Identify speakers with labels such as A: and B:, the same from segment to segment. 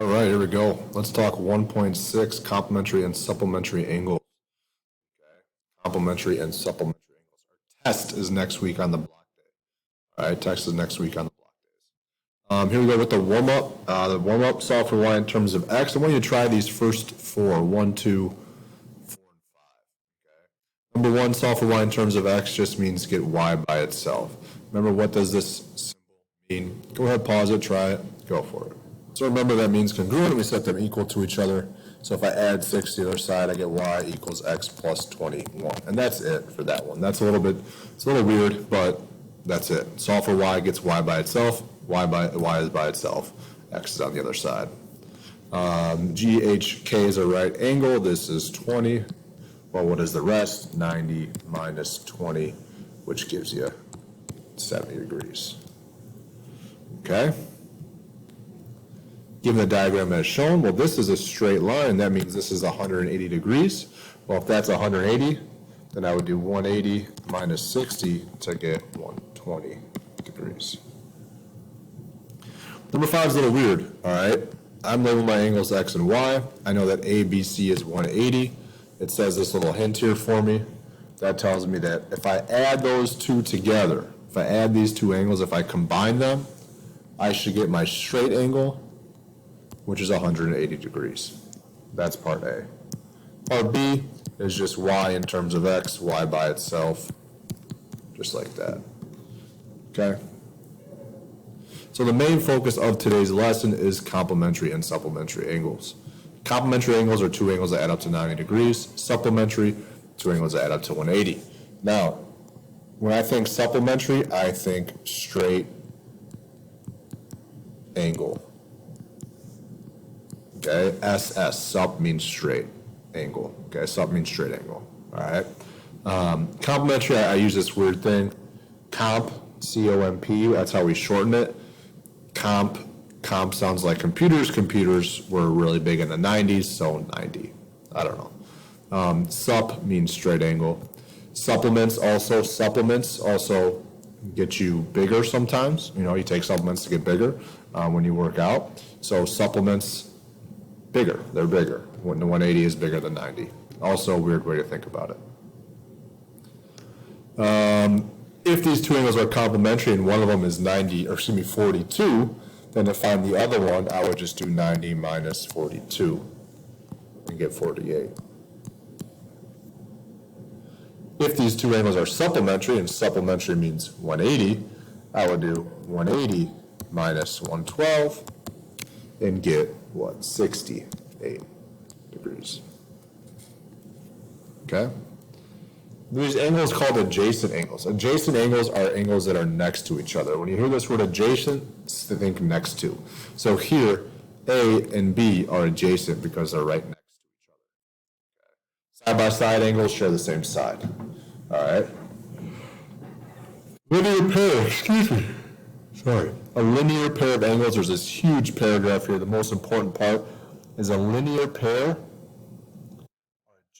A: All right, here we go. Let's talk 1.6 complementary and supplementary angles. Complementary and supplementary angles. Our test is next week on the block day. All right, test is next week on the block days. Here we go with the warm-up. The warm-up solve for y in terms of x. I want you to try these first four. 1, 2, 4, and 5. Okay. Number one, solve for y in terms of x just means get y by itself. Remember, what does this symbol mean? Go ahead, pause it, try it, go for it. So remember, that means congruent. We set them equal to each other. So if I add 6 to the other side, I get y equals x plus 21. And that's it for that one. That's it's a little weird, but that's it. Solve for y gets y by itself. Y is by itself. X is on the other side. GHK is a right angle. This is 20. Well, what is the rest? 90 minus 20, which gives you 70 degrees. Okay? Given the diagram as shown, well, this is a straight line. That means this is 180 degrees. Well, if that's 180, then I would do 180 minus 60 to get 120 degrees. Number 5 is a little weird, all right? I'm labeling my angles x and y. I know that ABC is 180. It says this little hint here for me. That tells me that if I add those two together, if I add these two angles, if I combine them, I should get my straight angle, which is 180 degrees. That's part A. Part B is just y in terms of x, y by itself, just like that. Okay? So the main focus of today's lesson is complementary and supplementary angles. Complementary angles are two angles that add up to 90 degrees. Supplementary, two angles that add up to 180. Now, when I think supplementary, I think straight angle. Okay, SS, sup means straight angle. Okay, sup means straight angle. All right. Complementary, I use this weird thing. Comp, C-O-M-P, that's how we shorten it. Comp sounds like computers. Computers were really big in the 90s, so 90. I don't know. Sup means straight angle. Supplements also get you bigger sometimes. You know, you take supplements to get bigger when you work out. So supplements, bigger. They're bigger. When the 180 is bigger than 90. Also a weird way to think about it. If these two angles are complementary and one of them is 42, then to find the other one, I would just do 90 minus 42 and get 48. If these two angles are supplementary, and supplementary means 180, I would do 180 minus 112 and get, 68 degrees. Okay? These angles called adjacent angles. Adjacent angles are angles that are next to each other. When you hear this word adjacent, think next to. So here, A and B are adjacent because they're right next to each other. Side-by-side angles share the same side. All right? Linear pair, excuse me. Sorry. A linear pair of angles, there's this huge paragraph here. The most important part is a linear pair are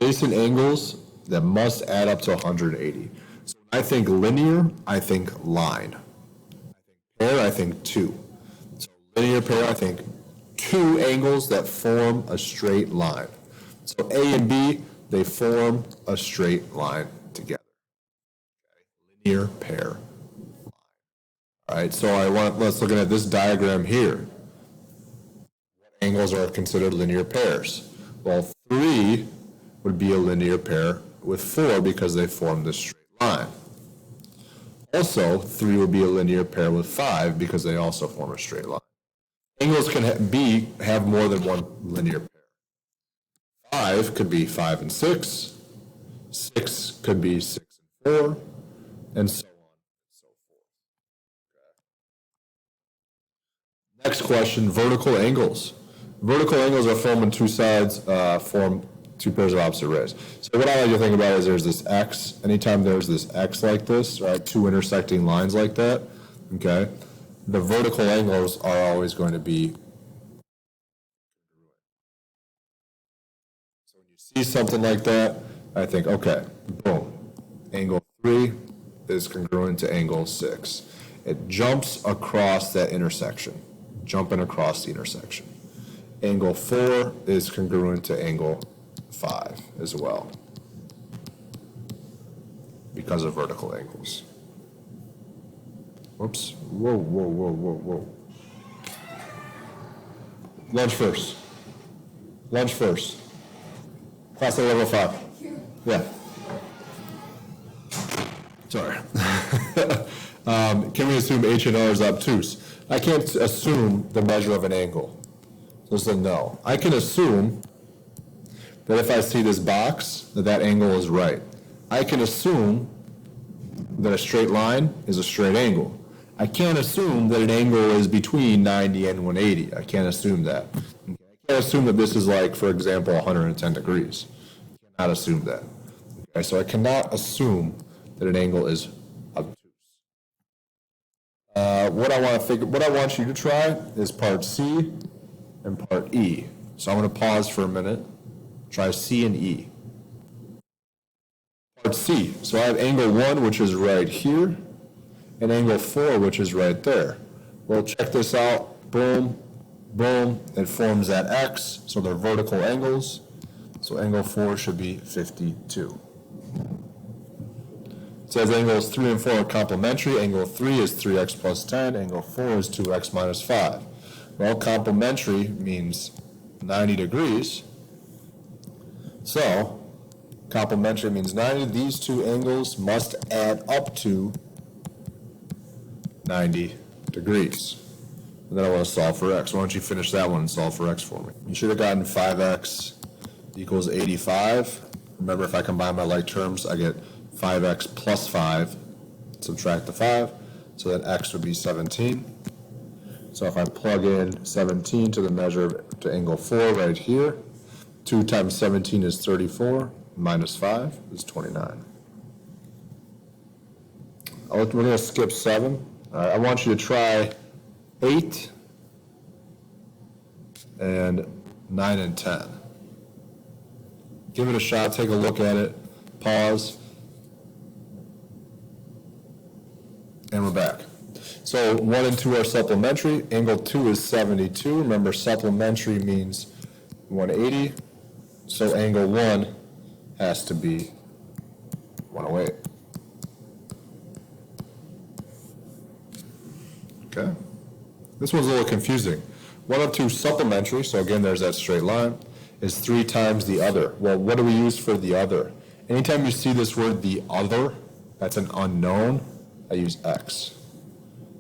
A: adjacent angles that must add up to 180. So when I think linear, I think line. I think pair, I think two. So linear pair, I think two angles that form a straight line. So A and B, they form a straight line together. Okay. Linear pair. All right, so let's look at this diagram here. What angles are considered linear pairs? Well, 3 would be a linear pair with 4 because they form this straight line. Also, 3 would be a linear pair with 5 because they also form a straight line. Angles can have more than one linear pair. 5 could be 5 and 6. 6 could be 6 and 4, and so on and so forth. Okay. Next question, vertical angles. Vertical angles are formed when two sides form two pairs of opposite rays. So what I like to think about is there's this X. Anytime there's this X like this, right, two intersecting lines like that, okay, the vertical angles are always going to be congruent. So when you see something like that, I think, okay, boom, angle 3 is congruent to angle 6. It jumps across that intersection, jumping across the intersection. angle 4 is congruent to angle 5 as well, because of vertical angles. Whoops. Whoa, whoa, whoa, whoa, whoa. Lunch first. Lunch first. Class at level 5. Yeah. Sorry. Can we assume H and R is obtuse? I can't assume the measure of an angle. So it's a no. I can assume that if I see this box, that angle is right. I can assume that a straight line is a straight angle. I can't assume that an angle is between 90 and 180. I can't assume that. Okay. I can't assume that this is like, for example, 110 degrees. I cannot assume that. Okay, so I cannot assume that an angle is obtuse. What I want you to try is part C and part E. So I'm going to pause for a minute. Try C and E. Part C. So I have angle 1, which is right here, and angle 4, which is right there. Well, check this out. Boom, boom. It forms that X, so they're vertical angles. So angle 4 should be 52. It says angles 3 and 4 are complementary. Angle 3 is 3x plus 10. Angle 4 is 2x minus 5. Well, complementary means 90 degrees. So, complementary means 90. These two angles must add up to 90 degrees. And then I want to solve for x. Why don't you finish that one and solve for x for me? You should have gotten 5x equals 85. Remember, if I combine my like terms, I get 5x plus 5, subtract the 5, so that x would be 17. So if I plug in 17 to the measure to angle 4 right here, 2 times 17 is 34, minus 5 is 29. We're going to skip 7. I want you to try 8 and 9 and 10. Give it a shot, take a look at it, pause, and we're back. So 1 and 2 are supplementary. Angle 2 is 72. Remember, supplementary means 180. So angle 1 has to be 108. Okay. This one's a little confusing. 1 of 2 supplementary, so again, there's that straight line, is 3 times the other. Well, what do we use for the other? Anytime you see this word, the other, that's an unknown, I use x.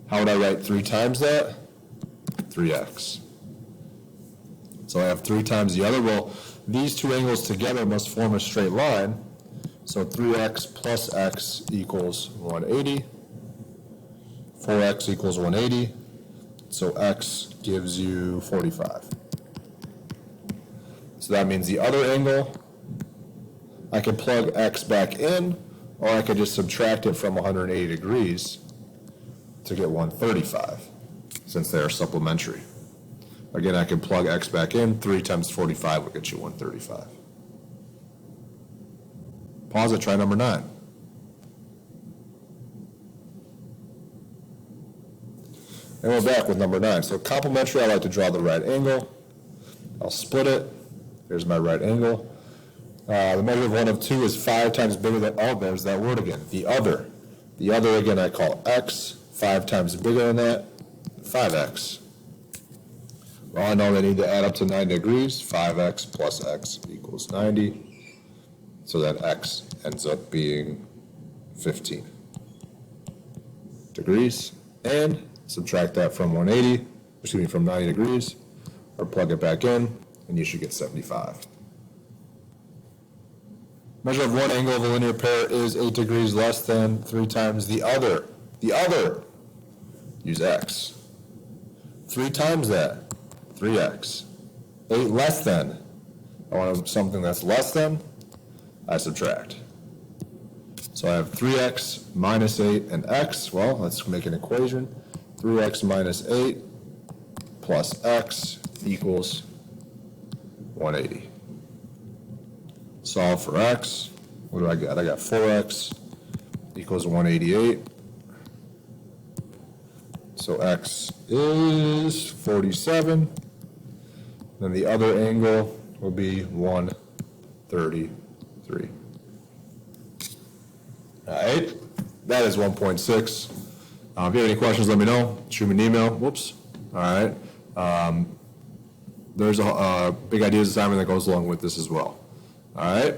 A: How would I write 3 times that? 3x. So I have 3 times the other. Well, these two angles together must form a straight line. So 3x plus x equals 180. 4x equals 180. So x gives you 45. So that means the other angle, I can plug x back in, or I could just subtract it from 180 degrees to get 135, since they are supplementary. Again, I can plug x back in. 3 times 45 will get you 135. Pause it, try number 9. And we're back with number 9. So complementary, I like to draw the right angle. I'll split it. There's my right angle. The measure of 1 of 2 is 5 times bigger than, oh, there's that word again, the other. The other, again, I call x. 5 times bigger than that, 5x. Well, I know they need to add up to 90 degrees. 5x plus x equals 90. So that x ends up being 15 degrees. And subtract that from 180, excuse me, from 90 degrees, or plug it back in, and you should get 75. Measure of one angle of a linear pair is 8 degrees less than 3 times the other. The other, use x. 3 times that, 3x. 8 less than, I want something that's less than, I subtract. So I have 3x minus 8 and x. Well, let's make an equation. 3x minus 8 plus x equals 180. Solve for x. What do I got? I got 4x equals 188. So x is 47. Then the other angle will be 133. All right, that is 1.6. If you have any questions, let me know. Shoot me an email. Whoops. All right. There's a big ideas assignment that goes along with this as well. All right.